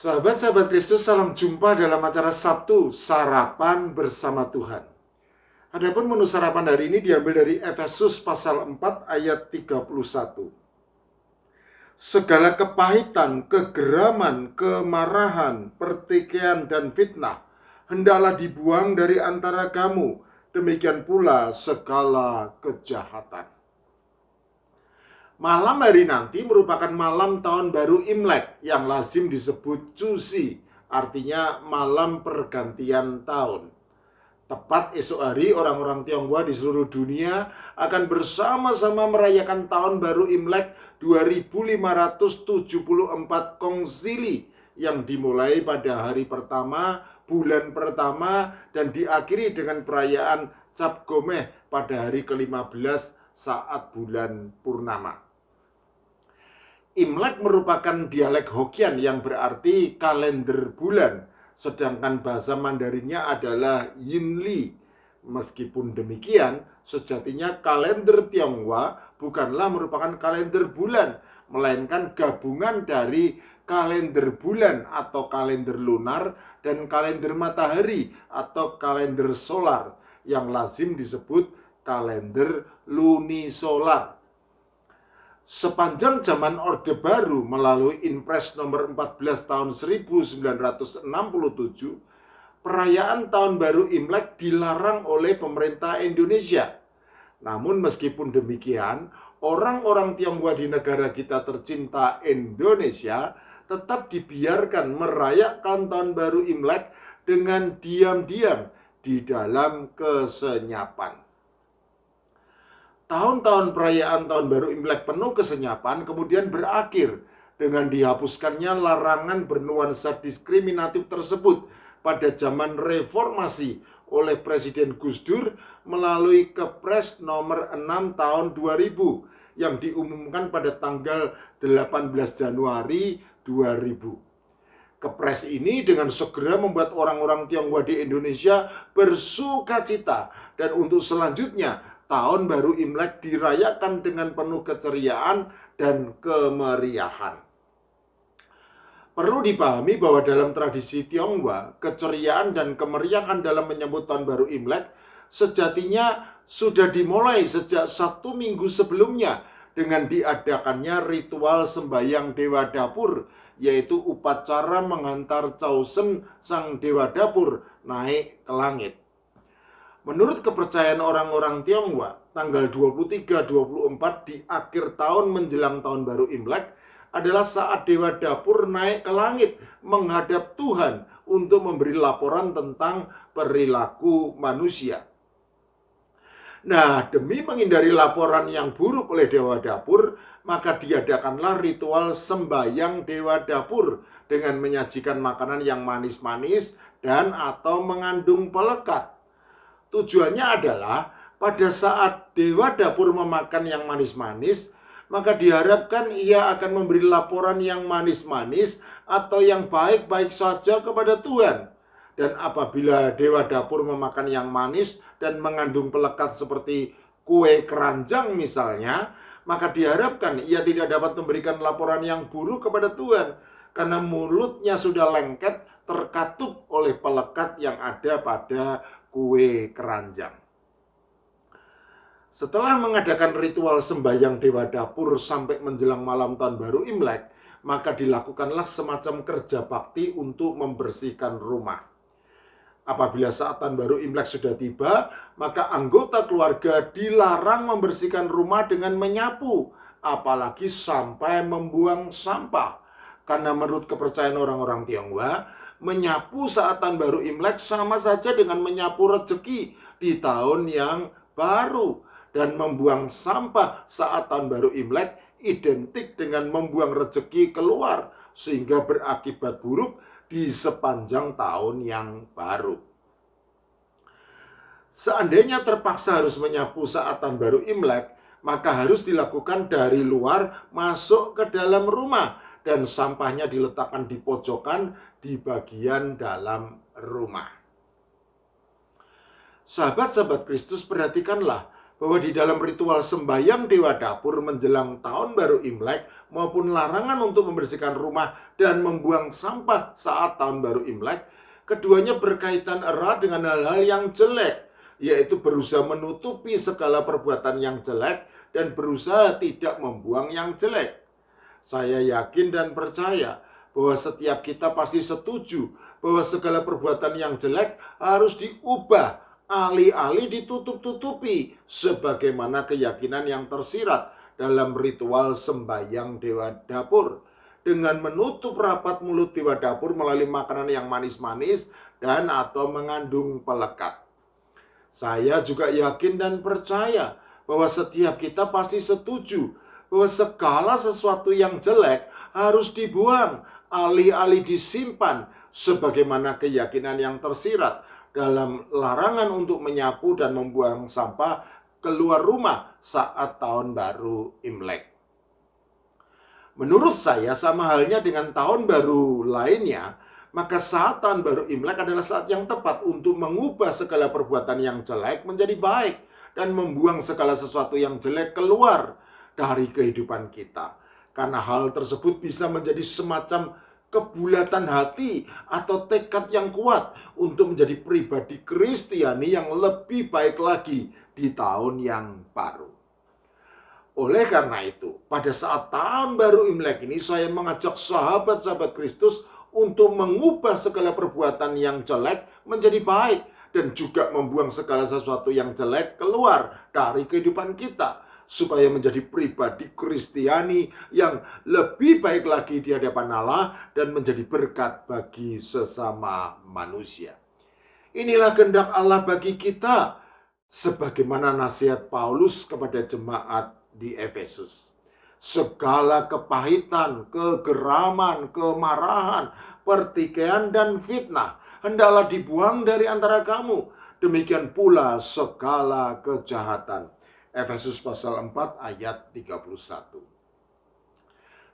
Sahabat-sahabat Kristus, salam jumpa dalam acara Sabtu, Sarapan Bersama Tuhan. Adapun menu sarapan hari ini diambil dari Efesus pasal 4 ayat 31. Segala kepahitan, kegeraman, kemarahan, pertikaian, dan fitnah hendaklah dibuang dari antara kamu, demikian pula segala kejahatan. Malam hari nanti merupakan malam tahun baru Imlek yang lazim disebut Cusi, artinya malam pergantian tahun. Tepat esok hari orang-orang Tionghoa di seluruh dunia akan bersama-sama merayakan tahun baru Imlek 2574 Kongsili yang dimulai pada hari pertama, bulan pertama, dan diakhiri dengan perayaan Cap Gomeh pada hari ke-15 saat bulan purnama. Imlek merupakan dialek Hokkien yang berarti kalender bulan, sedangkan bahasa Mandarinnya adalah Yinli. Meskipun demikian, sejatinya kalender Tionghoa bukanlah merupakan kalender bulan, melainkan gabungan dari kalender bulan atau kalender lunar dan kalender matahari atau kalender solar yang lazim disebut kalender lunisolar. Sepanjang zaman Orde Baru melalui Inpres nomor 14 tahun 1967, perayaan tahun baru Imlek dilarang oleh pemerintah Indonesia. Namun meskipun demikian, orang-orang Tionghoa di negara kita tercinta Indonesia tetap dibiarkan merayakan tahun baru Imlek dengan diam-diam di dalam kesenyapan. Tahun-tahun perayaan tahun baru Imlek penuh kesenyapan kemudian berakhir dengan dihapuskannya larangan bernuansa diskriminatif tersebut pada zaman reformasi oleh Presiden Gus Dur melalui Kepres nomor 6 tahun 2000 yang diumumkan pada tanggal 18 Januari 2000. Kepres ini dengan segera membuat orang-orang Tionghoa di Indonesia bersukacita dan untuk selanjutnya tahun baru Imlek dirayakan dengan penuh keceriaan dan kemeriahan. Perlu dipahami bahwa dalam tradisi Tionghoa, keceriaan dan kemeriahan dalam menyambut tahun baru Imlek sejatinya sudah dimulai sejak 1 minggu sebelumnya dengan diadakannya ritual sembahyang Dewa Dapur, yaitu upacara menghantar Chosen sang Dewa Dapur naik ke langit. Menurut kepercayaan orang-orang Tionghoa, tanggal 23-24 di akhir tahun menjelang tahun baru Imlek adalah saat Dewa Dapur naik ke langit menghadap Tuhan untuk memberi laporan tentang perilaku manusia. Nah, demi menghindari laporan yang buruk oleh Dewa Dapur, maka diadakanlah ritual sembahyang Dewa Dapur dengan menyajikan makanan yang manis-manis dan atau mengandung pelekat. Tujuannya adalah pada saat Dewa Dapur memakan yang manis-manis, maka diharapkan ia akan memberi laporan yang manis-manis atau yang baik-baik saja kepada Tuhan. Dan apabila Dewa Dapur memakan yang manis dan mengandung pelekat seperti kue keranjang misalnya, maka diharapkan ia tidak dapat memberikan laporan yang buruk kepada Tuhan, karena mulutnya sudah lengket terkatup oleh pelekat yang ada pada kue keranjang. Setelah mengadakan ritual sembahyang Dewa Dapur sampai menjelang malam tahun baru Imlek, maka dilakukanlah semacam kerja bakti untuk membersihkan rumah. Apabila saat tahun baru Imlek sudah tiba, maka anggota keluarga dilarang membersihkan rumah dengan menyapu, apalagi sampai membuang sampah. Karena menurut kepercayaan orang-orang Tionghoa, menyapu saat tahun baru Imlek sama saja dengan menyapu rezeki di tahun yang baru. Dan membuang sampah saat tahun baru Imlek identik dengan membuang rezeki keluar, sehingga berakibat buruk di sepanjang tahun yang baru. Seandainya terpaksa harus menyapu saat tahun baru Imlek, maka harus dilakukan dari luar masuk ke dalam rumah, dan sampahnya diletakkan di pojokan di bagian dalam rumah. Sahabat-sahabat Kristus, perhatikanlah bahwa di dalam ritual sembahyang Dewa Dapur menjelang tahun baru Imlek maupun larangan untuk membersihkan rumah dan membuang sampah saat tahun baru Imlek, keduanya berkaitan erat dengan hal-hal yang jelek, yaitu berusaha menutupi segala perbuatan yang jelek dan berusaha tidak membuang yang jelek. Saya yakin dan percaya bahwa setiap kita pasti setuju bahwa segala perbuatan yang jelek harus diubah, alih-alih ditutup-tutupi, sebagaimana keyakinan yang tersirat dalam ritual sembahyang Dewa Dapur, dengan menutup rapat mulut Dewa Dapur melalui makanan yang manis-manis dan atau mengandung pelekat. Saya juga yakin dan percaya bahwa setiap kita pasti setuju bahwa segala sesuatu yang jelek harus dibuang, alih-alih disimpan, sebagaimana keyakinan yang tersirat dalam larangan untuk menyapu dan membuang sampah keluar rumah saat tahun baru Imlek. Menurut saya, sama halnya dengan tahun baru lainnya, maka saat tahun baru Imlek adalah saat yang tepat untuk mengubah segala perbuatan yang jelek menjadi baik dan membuang segala sesuatu yang jelek keluar dari kehidupan kita. Karena hal tersebut bisa menjadi semacam kebulatan hati atau tekad yang kuat untuk menjadi pribadi Kristiani yang lebih baik lagi di tahun yang baru. Oleh karena itu, pada saat tahun baru Imlek ini, saya mengajak sahabat-sahabat Kristus untuk mengubah segala perbuatan yang jelek menjadi baik dan juga membuang segala sesuatu yang jelek keluar dari kehidupan kita, supaya menjadi pribadi Kristiani yang lebih baik lagi di hadapan Allah dan menjadi berkat bagi sesama manusia. Inilah kehendak Allah bagi kita, sebagaimana nasihat Paulus kepada jemaat di Efesus. Segala kepahitan, kegeraman, kemarahan, pertikaian, dan fitnah hendaklah dibuang dari antara kamu. Demikian pula segala kejahatan. Efesus pasal 4 ayat 31.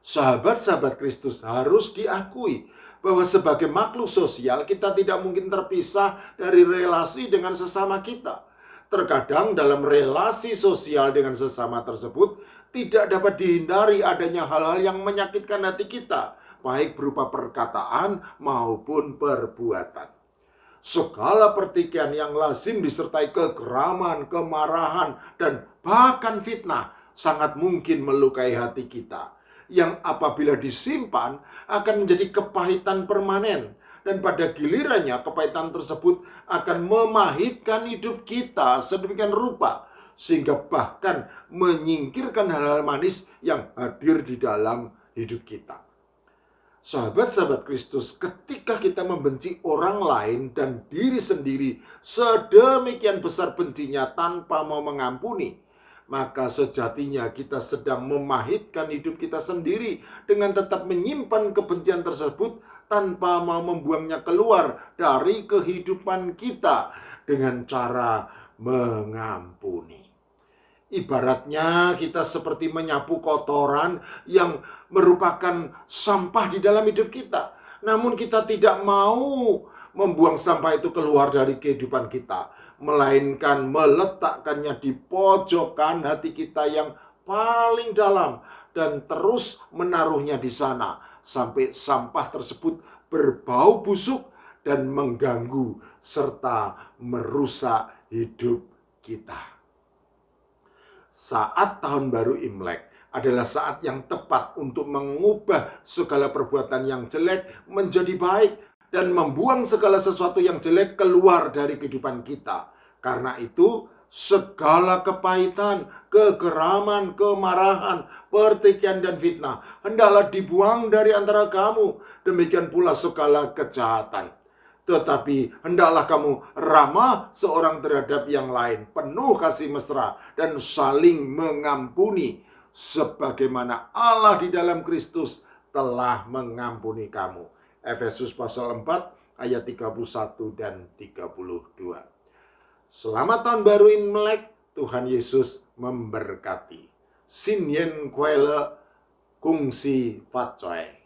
Sahabat-sahabat Kristus, harus diakui bahwa sebagai makhluk sosial kita tidak mungkin terpisah dari relasi dengan sesama kita. Terkadang dalam relasi sosial dengan sesama tersebut tidak dapat dihindari adanya hal-hal yang menyakitkan hati kita, baik berupa perkataan maupun perbuatan. Segala pertikaian yang lazim disertai kegeraman, kemarahan, dan bahkan fitnah sangat mungkin melukai hati kita, yang apabila disimpan akan menjadi kepahitan permanen, dan pada gilirannya kepahitan tersebut akan memahitkan hidup kita sedemikian rupa sehingga bahkan menyingkirkan hal-hal manis yang hadir di dalam hidup kita. Sahabat-sahabat Kristus, ketika kita membenci orang lain dan diri sendiri sedemikian besar bencinya tanpa mau mengampuni, maka sejatinya kita sedang memahitkan hidup kita sendiri dengan tetap menyimpan kebencian tersebut tanpa mau membuangnya keluar dari kehidupan kita dengan cara mengampuni. Ibaratnya kita seperti menyapu kotoran yang merupakan sampah di dalam hidup kita. Namun kita tidak mau membuang sampah itu keluar dari kehidupan kita, melainkan meletakkannya di pojokan hati kita yang paling dalam dan terus menaruhnya di sana sampai sampah tersebut berbau busuk dan mengganggu serta merusak hidup kita. Saat tahun baru Imlek adalah saat yang tepat untuk mengubah segala perbuatan yang jelek menjadi baik dan membuang segala sesuatu yang jelek keluar dari kehidupan kita. Karena itu, segala kepahitan, kegeraman, kemarahan, pertikaian, dan fitnah hendaklah dibuang dari antara kamu. Demikian pula segala kejahatan. Tetapi hendaklah kamu ramah seorang terhadap yang lain, penuh kasih mesra dan saling mengampuni, sebagaimana Allah di dalam Kristus telah mengampuni kamu. Efesus pasal 4 ayat 31 dan 32. Selamat tahun baru Imlek, Tuhan Yesus memberkati. Sin Yen Kuele Kung Si Fat Choy.